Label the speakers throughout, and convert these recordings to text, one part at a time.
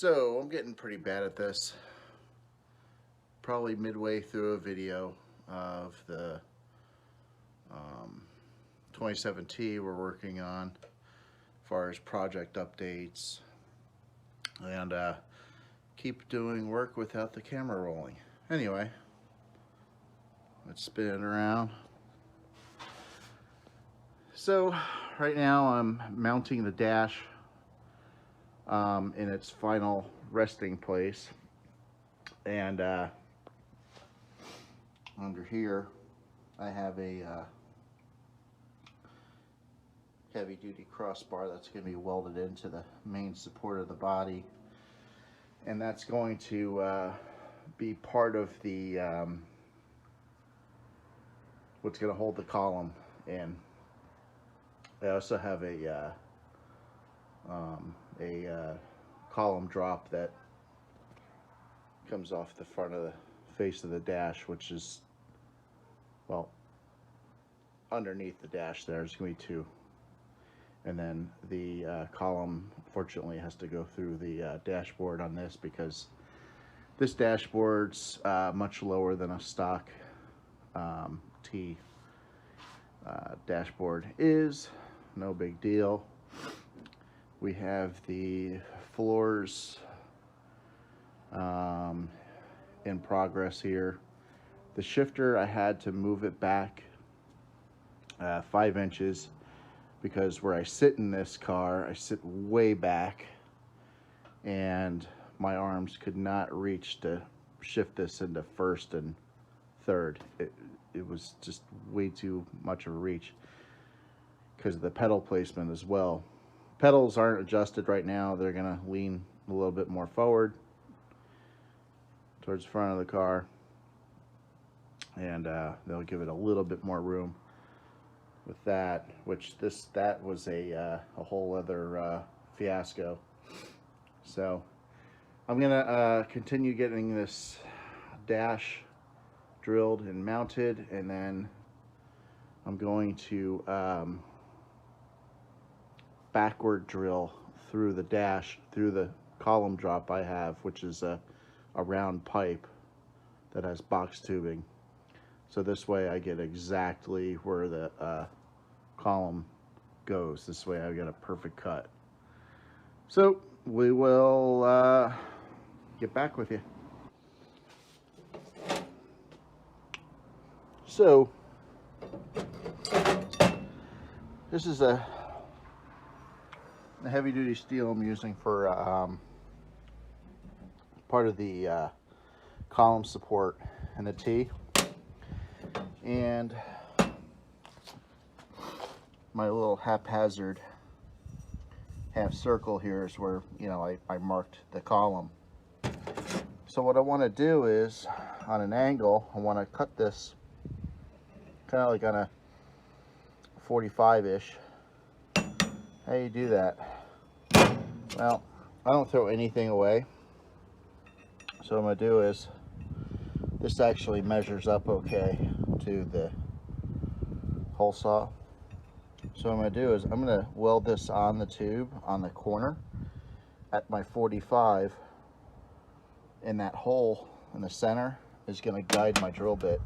Speaker 1: So I'm getting pretty bad at this. Probably midway through a video of the 27T we're working on as far as project updates, and keep doing work without the camera rolling. Anyway, let's spin it around. So right now I'm mounting the dash in its final resting place, and under here I have a heavy-duty crossbar that's going to be welded into the main support of the body, and that's going to be part of the what's going to hold the column in. I also have a column drop that comes off the front of the face of the dash, which is, well, underneath the dash there's going to be two, and then the column fortunately has to go through the dashboard on this, because this dashboard's much lower than a stock T dashboard is. No big deal. We have the floors in progress here. The shifter, I had to move it back 5 inches, because where I sit in this car, I sit way back, and my arms could not reach to shift this into first and third. It was just way too much of a reach because of the pedal placement as well. Pedals aren't adjusted right now. They're gonna lean a little bit more forward towards the front of the car, and they'll give it a little bit more room with that, which that was a whole other fiasco. So I'm gonna continue getting this dash drilled and mounted, and then I'm going to backward drill through the dash, through the column drop I have, which is a round pipe that has box tubing. So this way I get exactly where the column goes. This way I get a perfect cut. So we will get back with you. So this is the heavy-duty steel I'm using for part of the column support in the T, and my little haphazard half circle here is where, you know, I marked the column. So what I want to do is, on an angle, I want to cut this kind of like on a 45-ish. How do you do that? Well, I don't throw anything away. So what I'm going to do is, this actually measures up okay to the hole saw. So what I'm going to do is, I'm going to weld this on the tube on the corner at my 45, and that hole in the center is going to guide my drill bit.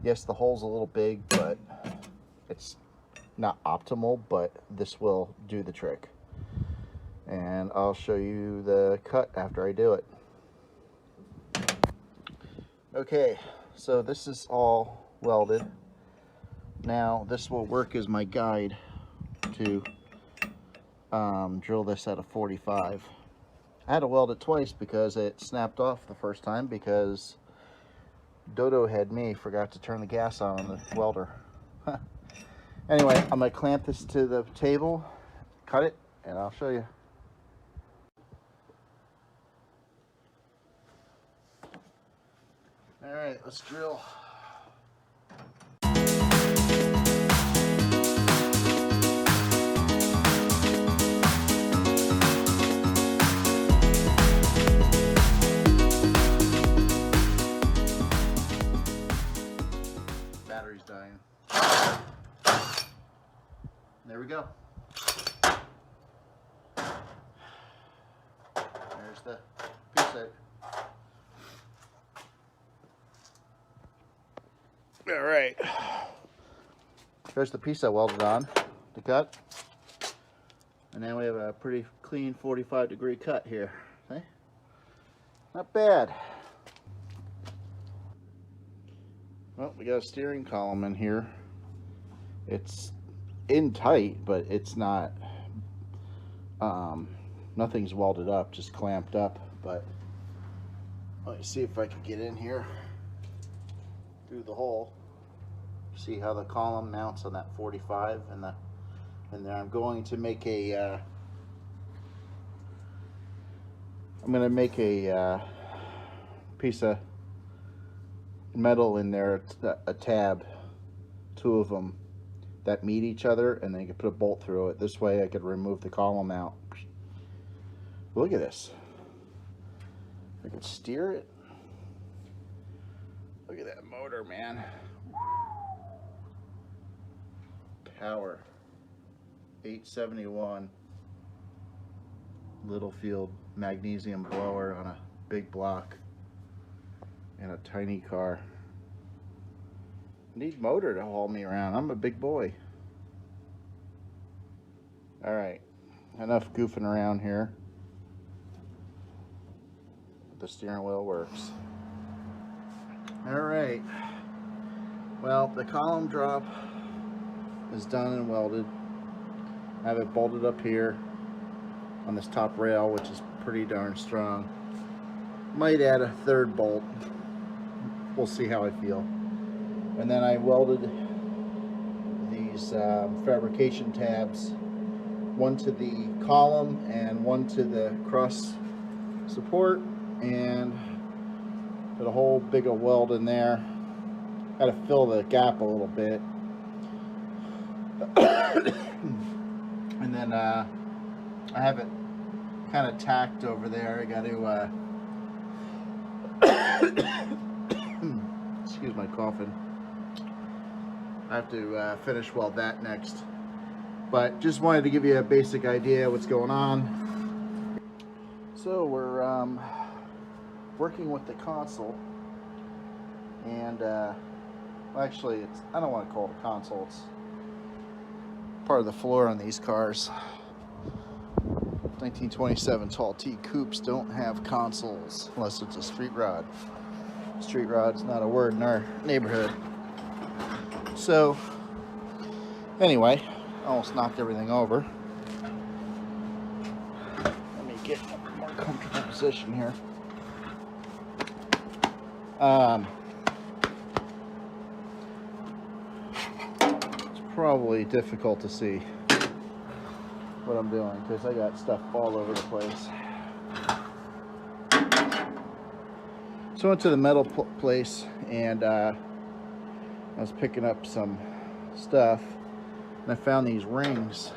Speaker 1: Yes, the hole's a little big, but it's not optimal, but this will do the trick. And I'll show you the cut after I do it. Okay, so this is all welded. Now this will work as my guide to drill this at a 45. I had to weld it twice because it snapped off the first time, because Dodo head me forgot to turn the gas on the welder. Anyway, I'm going to clamp this to the table, cut it, and I'll show you. All right, let's drill. Battery's dying. There we go. There's the piece of... All right. There's the piece I welded on to cut. And now we have a pretty clean 45-degree cut here. See? Not bad. Well, we got a steering column in here. It's in tight, but it's not, nothing's welded up, just clamped up. But let me see if I can get in here through the hole. See how the column mounts on that 45, and then I'm going to make a piece of metal in there, a tab, two of them that meet each other, and then you can put a bolt through it. This way I could remove the column out. Look at this. I could steer it. Look at that motor, man. Power. 871. Littlefield magnesium blower on a big block in a tiny car. Need motor to haul me around. I'm a big boy. All right, enough goofing around here. The steering wheel works. All right. Well, the column drop is done and welded. I have it bolted up here on this top rail, which is pretty darn strong. Might add a third bolt. We'll see how I feel. And then I welded these fabrication tabs, one to the column and one to the cross support, and put a whole big of weld in there. Got to fill the gap a little bit. And then I have it kind of tacked over there. I got to excuse my coughing. I have to finish weld that next, but just wanted to give you a basic idea of what's going on. So we're working with the console, and well, actually it's, I don't want to call it a console, it's part of the floor on these cars. 1927 tall t-coupes don't have consoles unless it's a street rod. Street rod's not a word in our neighborhood. So anyway, I almost knocked everything over. Let me get a more comfortable position here. It's probably difficult to see what I'm doing because I got stuff all over the place. So I went to the metal place, and I was picking up some stuff, and I found these rings,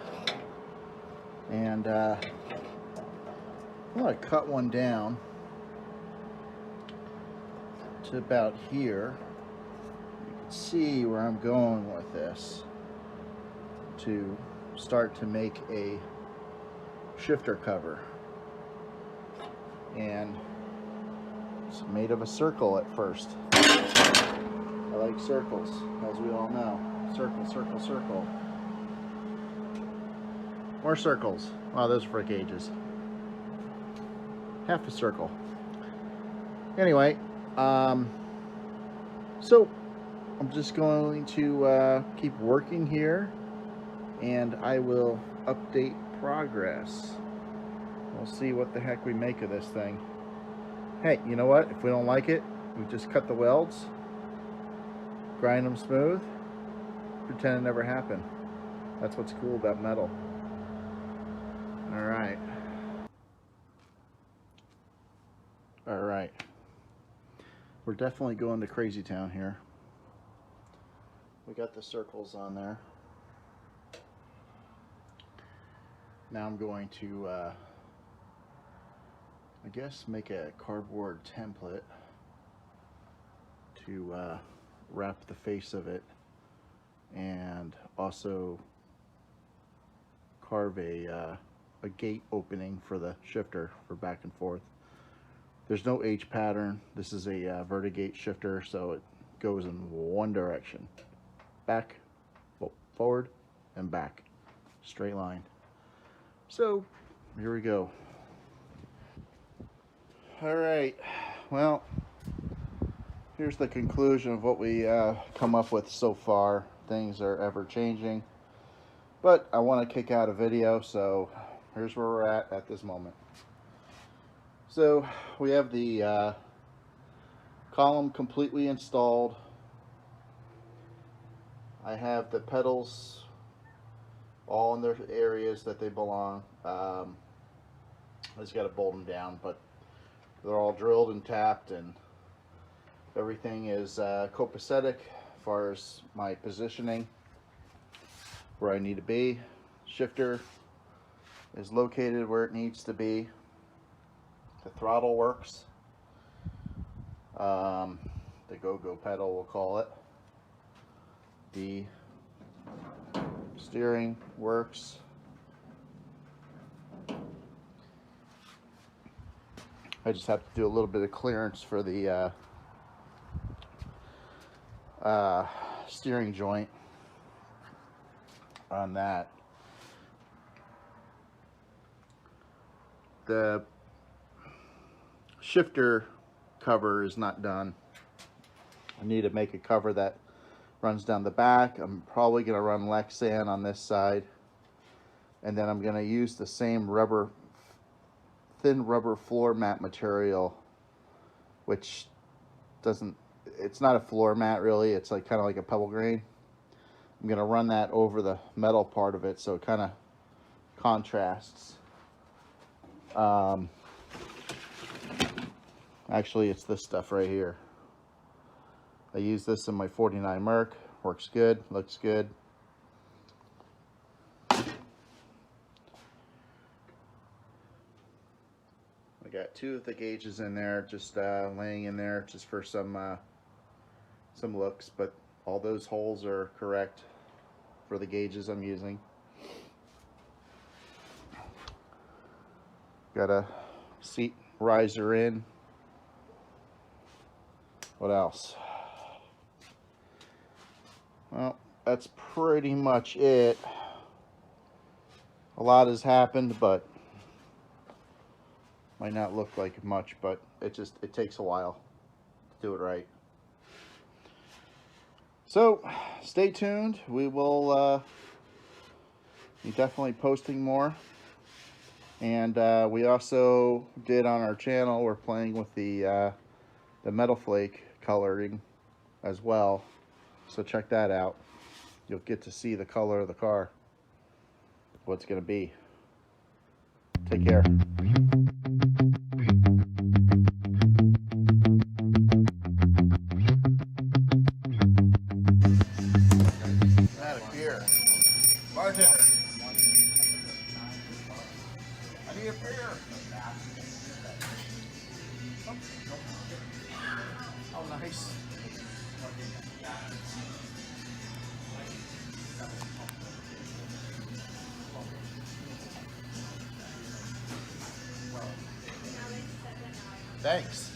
Speaker 1: and I'm going to cut one down to about here. You can see where I'm going with this to start to make a shifter cover, and it's made of a circle at first. I like circles, as we all know. Circle, circle, circle. More circles. Wow, those are for gauges. Half a circle. Anyway, so I'm just going to keep working here, and I will update progress. We'll see what the heck we make of this thing. Hey, you know what? If we don't like it, we just cut the welds, grind them smooth, pretend it never happened. That's what's cool about metal. All right. All right. We're definitely going to crazy town here. We got the circles on there. Now I'm going to, I guess, make a cardboard template to wrap the face of it, and also carve a gate opening for the shifter for back and forth. There's no H pattern. This is a vertigate shifter, so it goes in one direction. Back, forward, and back. Straight line. So, here we go. All right, well, here's the conclusion of what we come up with so far. Things are ever changing, but I want to kick out a video, so here's where we're at this moment. So we have the column completely installed. I have the pedals all in their areas that they belong. I just got to bolt them down, but they're all drilled and tapped, and everything is copacetic as far as my positioning where I need to be. Shifter is located where it needs to be. The throttle works. The go-go pedal, we'll call it. The steering works. I just have to do a little bit of clearance for the steering joint on that. The shifter cover is not done. I need to make a cover that runs down the back. I'm probably going to run Lexan on this side, and then I'm going to use the same thin rubber floor mat material, which it's not a floor mat really, it's like kind of like a pebble grain. I'm going to run that over the metal part of it so it kind of contrasts. Actually, it's this stuff right here. I use this in my 49 Merc. Works good, looks good. I got 2 of the gauges in there, just laying in there just for some looks, but all those holes are correct for the gauges I'm using. Got a seat riser in. What else? Well, that's pretty much it. A lot has happened, but might not look like much, but it takes a while to do it right. So stay tuned. We will be definitely posting more. And we also did on our channel, we're playing with the metal flake coloring as well, so check that out. You'll get to see the color of the car, what it's going to be. Take care. Out of beer. Bartender. I need a beer. Oh, nice. Thanks.